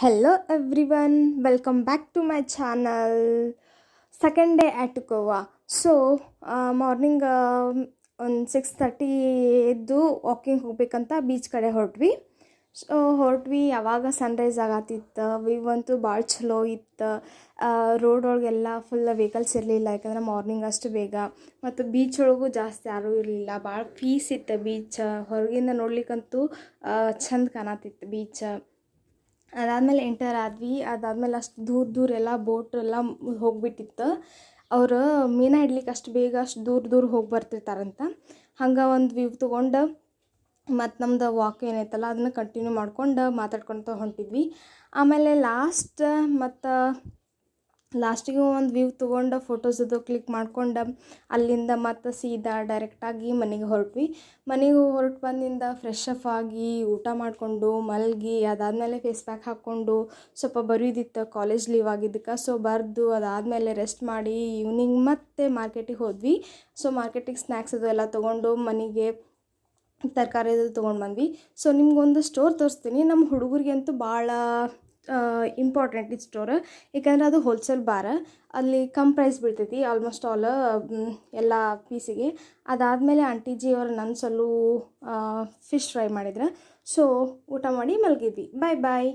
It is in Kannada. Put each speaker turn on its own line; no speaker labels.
Hello everyone, welcome back to my channel. Second day at Goa. So morning ಒಂದು 6:30 ಎದ್ದು ವಾಕಿಂಗ್ ಹೋಗ್ಬೇಕಂತ ಬೀಚ್ ಕಡೆ ಹೊರಟ್ವಿ. ಯಾವಾಗ ಸನ್ರೈಸ್ ಆಗತ್ತಿತ್ತು. ವ್ಯೂ ಅಂತೂ ಭಾಳ ಚಲೋ ಇತ್ತು. ರೋಡ್ ಒಳಗೆಲ್ಲ ಫುಲ್ ವೆಹಿಕಲ್ಸ್ ಇರಲಿಲ್ಲ, ಯಾಕಂದ್ರೆ ಮಾರ್ನಿಂಗ್ ಅಷ್ಟು ಬೇಗ. ಮತ್ತು ಬೀಚ್ ಒಳಗೂ ಜಾಸ್ತಿ ಯಾರೂ ಇರಲಿಲ್ಲ. ಭಾಳ ಪೀಸ್ ಇತ್ತು ಬೀಚ್. ಹೊರಗಿಂದ ನೋಡ್ಲಿಕ್ಕಂತೂ ಚಂದ ಕಾಣತ್ತಿತ್ತು ಬೀಚ್. ಅದಾದಮೇಲೆ ಎಂಟರ್ ಆದ್ವಿ. ಅದಾದಮೇಲೆ ಅಷ್ಟು ದೂರ ಎಲ್ಲ ಬೋಟ್ ಎಲ್ಲ ಹೋಗಿಬಿಟ್ಟಿತ್ತು. ಅವರು ಮೀನ ಹಿಡ್ಲಿಕ್ಕೆ ಅಷ್ಟು ಬೇಗ ಅಷ್ಟು ದೂರ ಹೋಗಿ ಬರ್ತಿರ್ತಾರಂತ. ಹಂಗೆ ಒಂದು ವ್ಯೂ ತೊಗೊಂಡು ಮತ್ತು ನಮ್ದು ವಾಕ್ ಏನೈತಲ್ಲ ಅದನ್ನು ಕಂಟಿನ್ಯೂ ಮಾಡ್ಕೊಂಡು ಮಾತಾಡ್ಕೊತ ಹೊಂಟಿದ್ವಿ. ಆಮೇಲೆ ಲಾಸ್ಟಿಗೆ ಒಂದು ವ್ಯೂ ತೊಗೊಂಡು ಫೋಟೋಸ್ ಅದು ಕ್ಲಿಕ್ ಮಾಡ್ಕೊಂಡು ಅಲ್ಲಿಂದ ಮತ್ತು ಸೀದಾ ಡೈರೆಕ್ಟಾಗಿ ಮನೆಗೆ ಹೊರಟ್ವಿ. ಮನೆಗೆ ಹೊರಟು ಬಂದಿಂದ ಫ್ರೆಶ್ ಅಪ್ ಆಗಿ ಊಟ ಮಾಡಿಕೊಂಡು ಮಲಗಿ, ಅದಾದಮೇಲೆ ಫೇಸ್ ಪ್ಯಾಕ್ ಹಾಕ್ಕೊಂಡು ಸ್ವಲ್ಪ ಬರೆಯೋದಿತ್ತು, ಕಾಲೇಜ್ ಲೀವ್ ಆಗಿದ್ದಕ್ಕೆ. ಸೊ ಬರೆದು ಅದಾದಮೇಲೆ ರೆಸ್ಟ್ ಮಾಡಿ ಈವ್ನಿಂಗ್ ಮತ್ತೆ ಮಾರ್ಕೆಟಿಗೆ ಹೋದ್ವಿ. ಸೊ ಮಾರ್ಕೆಟಿಗೆ ಸ್ನ್ಯಾಕ್ಸ್ ಅದು ಎಲ್ಲ ತೊಗೊಂಡು ಮನೆಗೆ ತರಕಾರಿ ಅದು ತೊಗೊಂಡು ಬಂದ್ವಿ. ಸೊ ನಿಮ್ಗೊಂದು ಸ್ಟೋರ್ ತೋರಿಸ್ತೀನಿ. ನಮ್ಮ ಹುಡುಗರಿಗಂತೂ ಭಾಳ ಇಂಪಾರ್ಟೆಂಟ್ ಈ ಸ್ಟೋರ್, ಏಕೆಂದರೆ ಅದು ಹೋಲ್ಸೇಲ್ ಬಾರ್. ಅಲ್ಲಿ ಕಮ್ ಪ್ರೈಸ್ ಬೀಳ್ತೈತಿ ಆಲ್ಮೋಸ್ಟ್ ಆಲ್ ಎಲ್ಲ ಪೀಸಿಗೆ. ಅದಾದಮೇಲೆ ಆಂಟಿಜಿ ಅವರು ನನ್ನ ಸಲು ಫಿಶ್ ಫ್ರೈ ಮಾಡಿದ್ರು. ಸೊ ಊಟ ಮಾಡಿ ಮಲಗಿದ್ವಿ. ಬಾಯ್ ಬಾಯ್.